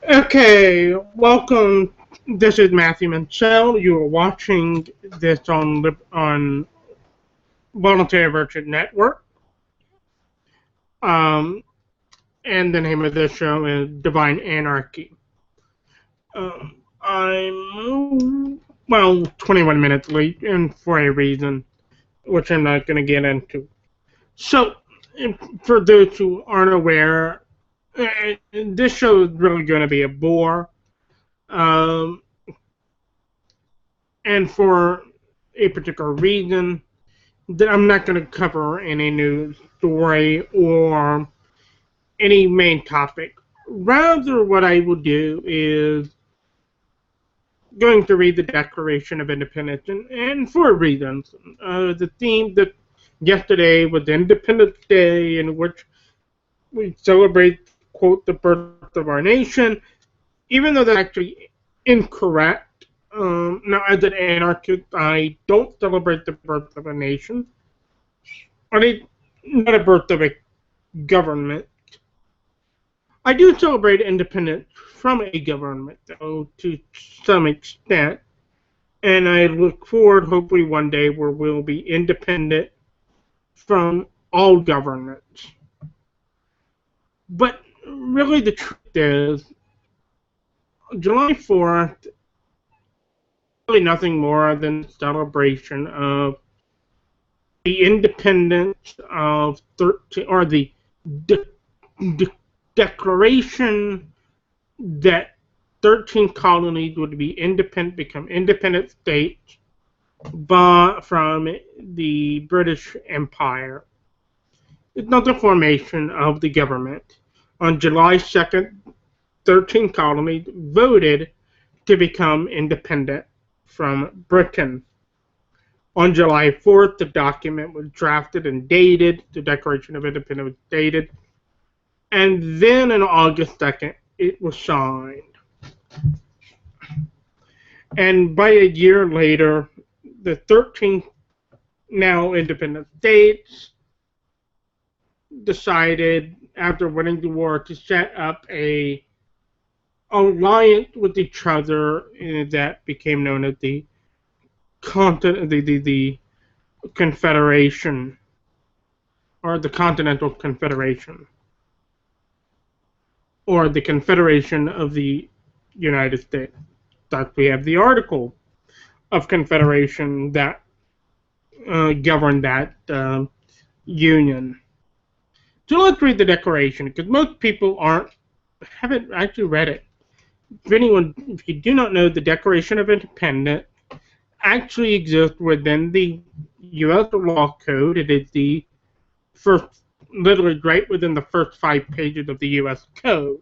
Okay, welcome. This is Matthew Mansell. You are watching this on Voluntary Virtues Network. Um, and the name of this show is Divine Anarchy. I'm 21 minutes late, and for a reason, which I'm not going to get into. So, for those who aren't aware, this show is really going to be a bore. Um, and for a particular reason, that I'm not going to cover any news story or any main topic. Rather, what I will do is going to read the Declaration of Independence, and for reasons. The theme that yesterday was Independence Day, in which we celebrate, quote, the birth of our nation, even though that's actually incorrect. Now, as an anarchist, I don't celebrate the birth of a nation. I mean, not a birth of a government. I do celebrate independence from a government, though, to some extent. And I look forward, hopefully, one day where we'll be independent from all governments. But really, the truth is, July 4th, really nothing more than a celebration of the independence of 13, or the de- de- declaration that 13 colonies would be independent, become independent states from the British Empire. It's not the formation of the government. On July 2nd, 13 colonies voted to become independent from Britain. On July 4th, the document was drafted and dated, the Declaration of Independence was dated, and then on August 2nd, it was signed. And by a year later, the 13 now independent states decided, after winning the war, to set up a alliance with each other that became known as the the Confederation, or the Continental Confederation, or the Confederation of the United States. Thus, we have the Article of Confederation that governed that union. So let's read the Declaration, because most people haven't actually read it. If you do not know, the Declaration of Independence actually exists within the U.S. law code. It is the first, literally right within the first 5 pages of the U.S. code.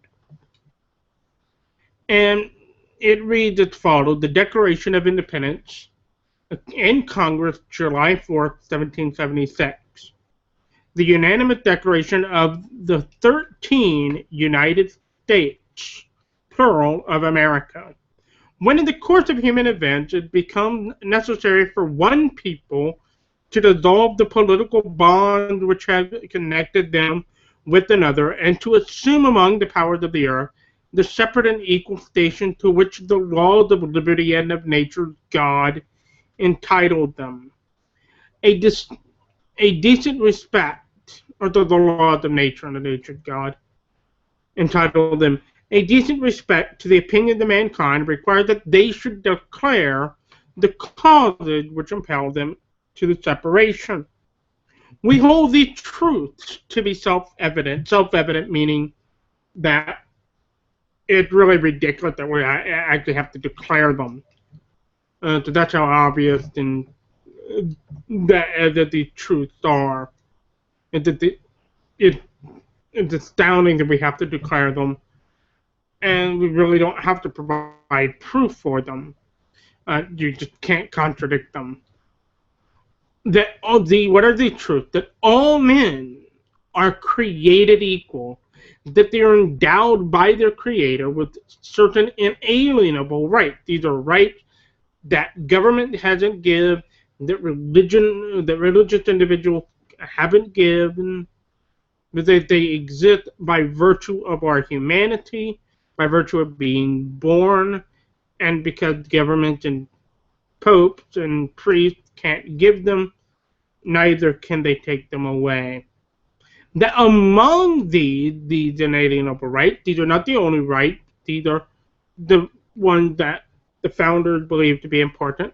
And it reads as follows: the Declaration of Independence in Congress, July 4th, 1776. The unanimous declaration of the 13 United States, plural, of America. When in the course of human events it becomes necessary for one people to dissolve the political bonds which have connected them with another, and to assume among the powers of the earth the separate and equal station to which the laws of liberty and of nature's God entitled them. A, dis- a decent respect, or the laws of nature and the nature's God entitled them, a decent respect to the opinion of mankind required that they should declare the causes which impel them to the separation. We hold these truths to be self-evident meaning that it's really ridiculous that we actually have to declare them. So that's how obvious and that the truths are. And that it's astounding that we have to declare them, and we really don't have to provide proof for them. You just can't contradict them. What are the truths? That all men are created equal, that they are endowed by their Creator with certain inalienable rights. These are rights that government hasn't given, that religious individuals haven't given, but that they exist by virtue of our humanity, by virtue of being born, and because government and popes and priests can't give them, neither can they take them away. That among these inalienable rights, these are not the only rights, these are the ones that the founders believed to be important,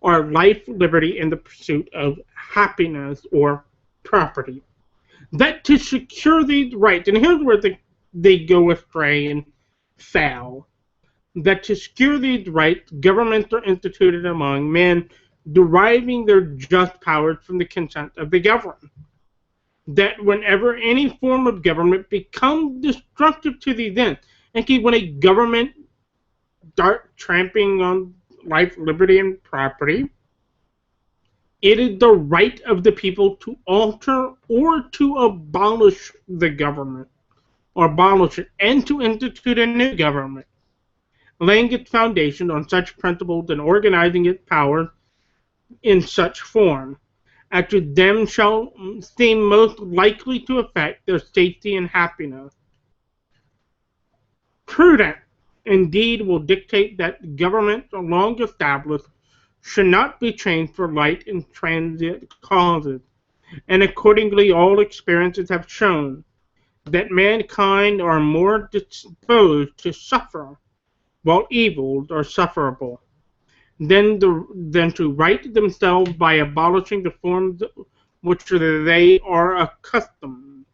are life, liberty, and the pursuit of happiness or property. That to secure these rights, and here's where they go astray and fail, that to secure these rights, governments are instituted among men, deriving their just powers from the consent of the governed. That whenever any form of government becomes destructive to the end, and when a government starts trampling on life, liberty, and property, it is the right of the people to alter or to abolish the government, or abolish it, and to institute a new government, laying its foundation on such principles and organizing its power in such form as to them shall seem most likely to affect their safety and happiness. Prudent, indeed, will dictate that governments long established should not be changed for light and transient causes, and accordingly all experiences have shown that mankind are more disposed to suffer while evils are sufferable, than to right themselves by abolishing the forms which they are accustomed.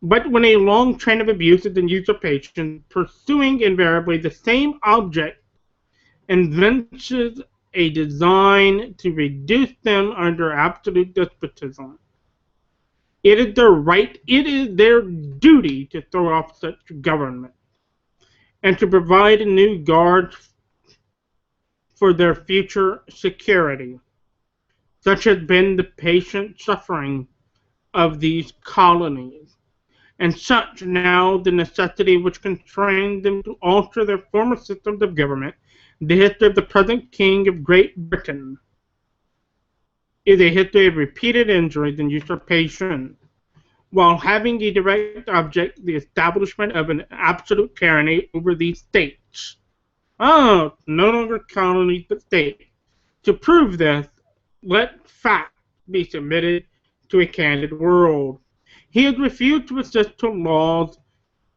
But when a long train of abuses and usurpations, pursuing invariably the same object, evinces a design to reduce them under absolute despotism, it is their duty to throw off such government, and to provide a new guard for their future security. Such has been the patient suffering of these colonies, and such now the necessity which constrained them to alter their former systems of government. The history of the present King of Great Britain is a history of repeated injuries and usurpation, while having a direct object the establishment of an absolute tyranny over these states. No longer colonies but states. To prove this, let facts be submitted to a candid world. He has refused to assist to laws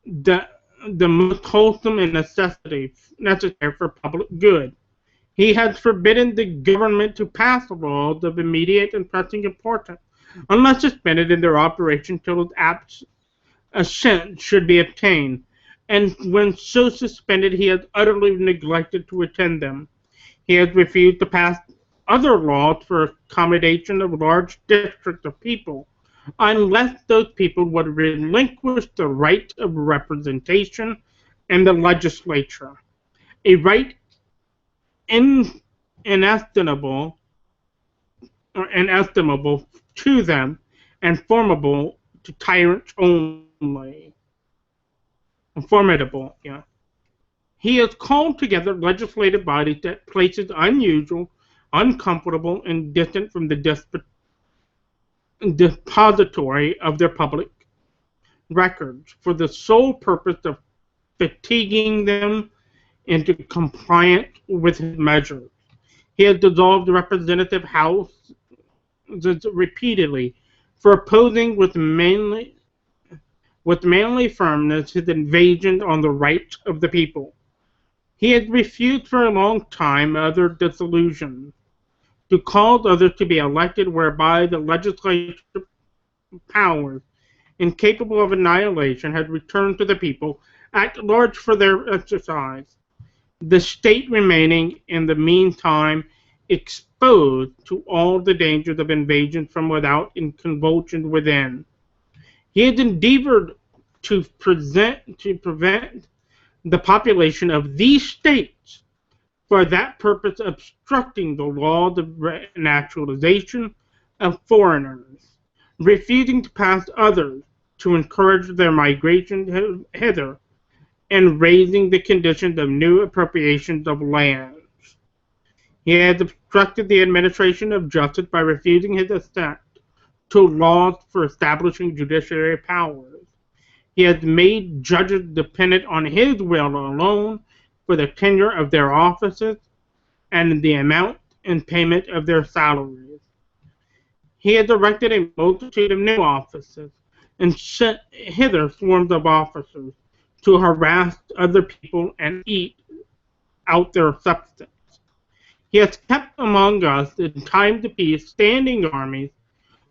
that the most wholesome and necessary for public good. He has forbidden the government to pass laws of immediate and pressing importance, unless suspended in their operation till its assent should be obtained, and when so suspended he has utterly neglected to attend them. He has refused to pass other laws for accommodation of large districts of people, unless those people would relinquish the right of representation in the legislature, a right inestimable to them and formable to tyrants only. Formidable, yeah. He has called together legislative bodies at places unusual, uncomfortable, and distant from the depository of their public records, for the sole purpose of fatiguing them into compliance with his measures. He has dissolved the representative house repeatedly for opposing with manly firmness his invasion on the rights of the people. He had refused for a long time other dissolutions, to cause others to be elected whereby the legislative powers, incapable of annihilation, had returned to the people at large for their exercise, the state remaining in the meantime exposed to all the dangers of invasion from without and convulsion within. He had endeavored to prevent the population of these states for that purpose obstructing the laws of naturalization of foreigners, refusing to pass others to encourage their migration hither, and raising the conditions of new appropriations of lands. He has obstructed the administration of justice by refusing his assent to laws for establishing judiciary powers. He has made judges dependent on his will alone for the tenure of their offices and the amount and payment of their salaries. He has erected a multitude of new offices and sent hither swarms of officers to harass other people and eat out their substance. He has kept among us in time of peace standing armies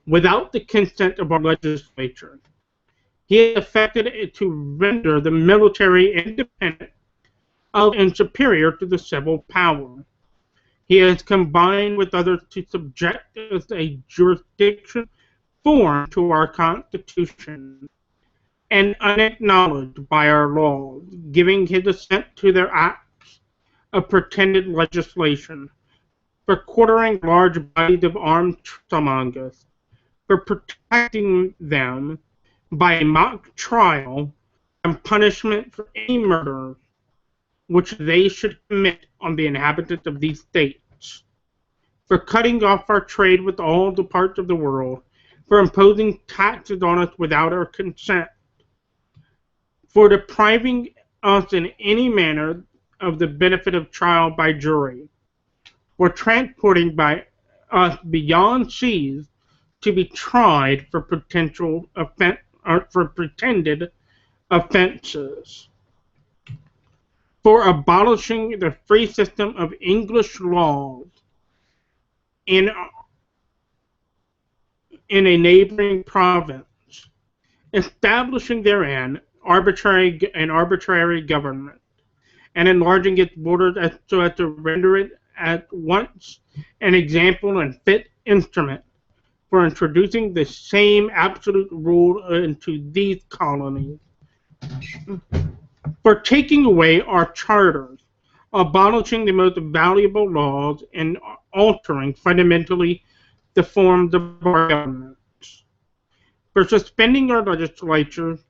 without the consent of our legislature. He has effected it to render the military independent of and superior to the civil power. He has combined with others to subject us a jurisdiction foreign to our Constitution and unacknowledged by our laws, giving his assent to their acts of pretended legislation, for quartering large bodies of armed troops among us, for protecting them by a mock trial and punishment for any murders which they should commit on the inhabitants of these states, for cutting off our trade with all the parts of the world, for imposing taxes on us without our consent, for depriving us in any manner of the benefit of trial by jury, for transporting by us beyond seas to be tried for pretended offenses, for abolishing the free system of English laws in a neighboring province, establishing therein arbitrary government, and enlarging its borders so as to render it at once an example and fit instrument for introducing the same absolute rule into these colonies, for taking away our charters, abolishing the most valuable laws, and altering fundamentally the forms of our governments, for suspending our legislatures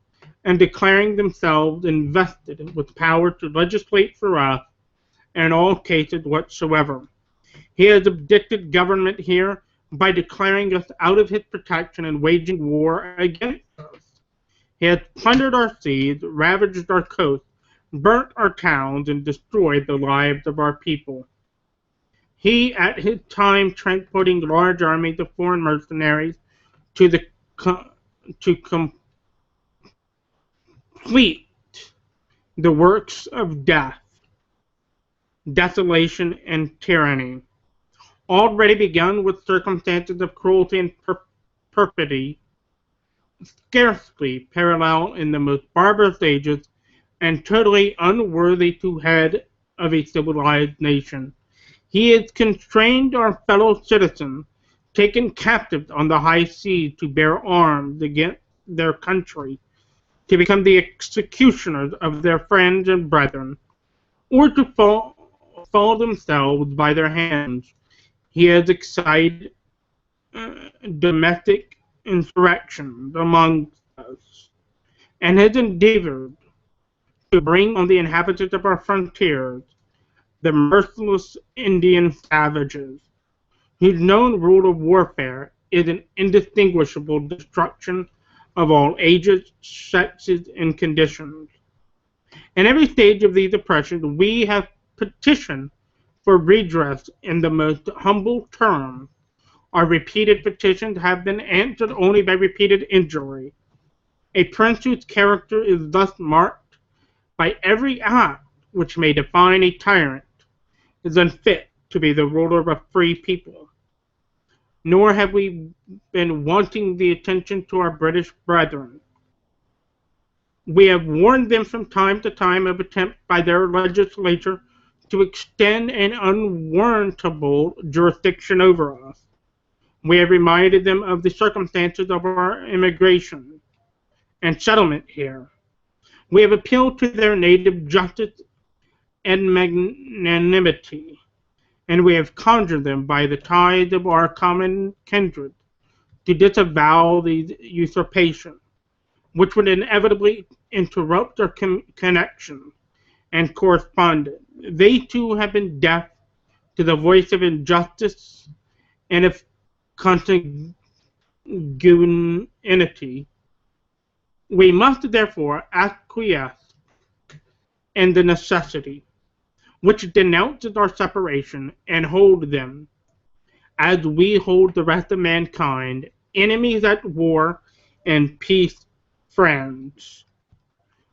and declaring themselves invested with power to legislate for us in all cases whatsoever. He has abdicated government here by declaring us out of his protection and waging war against us. He has plundered our seas, ravaged our coasts, burnt our towns, and destroyed the lives of our people. He, at his time, transporting large armies of foreign mercenaries to complete the works of death, desolation, and tyranny, already begun with circumstances of cruelty and perfidy, scarcely parallel in the most barbarous ages, and totally unworthy to head of a civilized nation. He has constrained our fellow citizens, taken captives on the high seas to bear arms against their country, to become the executioners of their friends and brethren, or to fall themselves by their hands. He has excited domestic insurrections among us, and has endeavored to bring on the inhabitants of our frontiers the merciless Indian savages, whose known rule of warfare is an indistinguishable destruction of all ages, sexes, and conditions. In every stage of these oppressions, we have petitioned for redress in the most humble terms. Our repeated petitions have been answered only by repeated injury. A prince whose character is thus marked by every act which may define a tyrant is unfit to be the ruler of a free people. Nor have we been wanting the attention to our British brethren. We have warned them from time to time of attempts by their legislature to extend an unwarrantable jurisdiction over us. We have reminded them of the circumstances of our immigration and settlement here. We have appealed to their native justice and magnanimity, and we have conjured them by the ties of our common kindred to disavow these usurpations, which would inevitably interrupt our connection and correspondence. They too have been deaf to the voice of injustice and of consanguinity, We must therefore acquiesce in the necessity which denounces our separation and hold them, as we hold the rest of mankind, enemies at war and peace friends.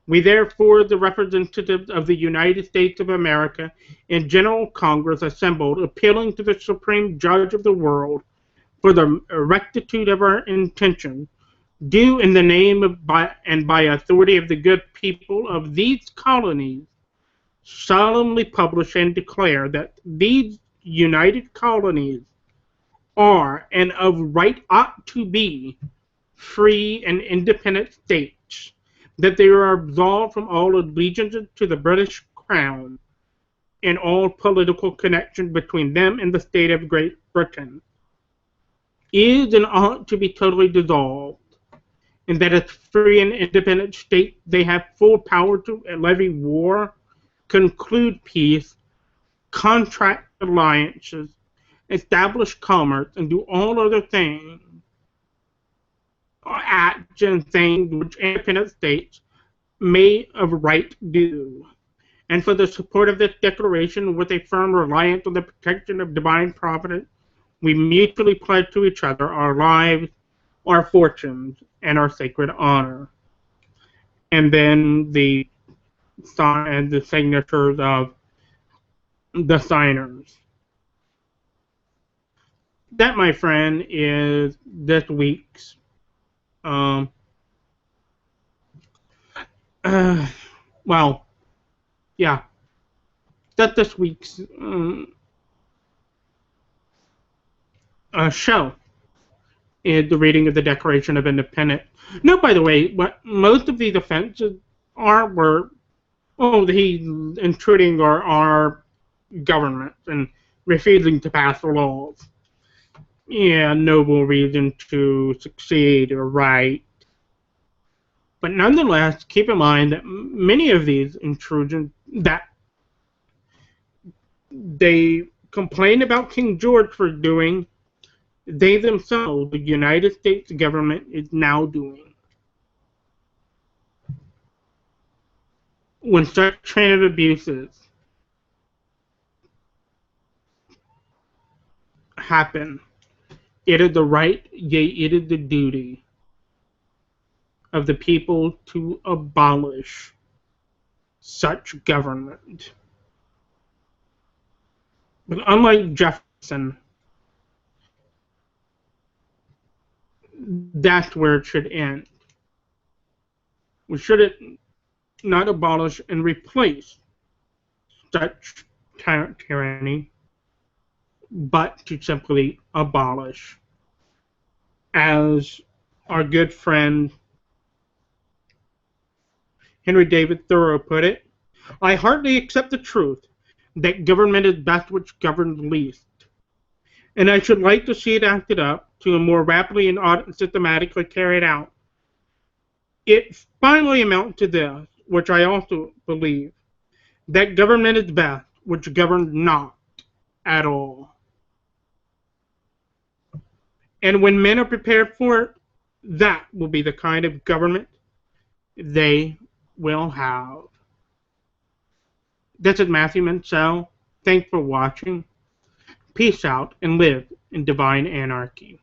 We therefore, the representatives of the United States of America in General Congress assembled, appealing to the Supreme Judge of the world for the rectitude of our intention, do in the name of and by authority of the good people of these colonies, solemnly publish and declare that these united colonies are and of right ought to be free and independent states, that they are absolved from all allegiance to the British Crown and all political connection between them and the state of Great Britain, is and ought to be totally dissolved, and that as free and independent states they have full power to levy war, conclude peace, contract alliances, establish commerce, and do all other things, or acts and things which independent states may of right do. And for the support of this declaration, with a firm reliance on the protection of divine providence, we mutually pledge to each other our lives, our fortunes, and our sacred honor. And then the signatures of the signers. That, my friend, is this week's well, yeah, that's this week's show is the reading of the Declaration of Independence. Note, by the way, what most of these offenses were, he's intruding our government and refusing to pass the laws. Yeah, noble reason to succeed or right. But nonetheless, keep in mind that many of these intrusions that they complain about King George for doing, they themselves, the United States government, is now doing. When such train of abuses happen, it is the right, yea, it is the duty of the people to abolish such government. But unlike Jefferson, that's where it should end. We should not abolish and replace such tyranny, but to simply abolish. As our good friend Henry David Thoreau put it, I heartily accept the truth that government is that which governs least, and I should like to see it acted up to a more rapidly and systematically carried out. It finally amounts to this, which I also believe, that government is best which governs not at all. And when men are prepared for it, that will be the kind of government they will have. This is Matthew Mansell. Thanks for watching. Peace out and live in divine anarchy.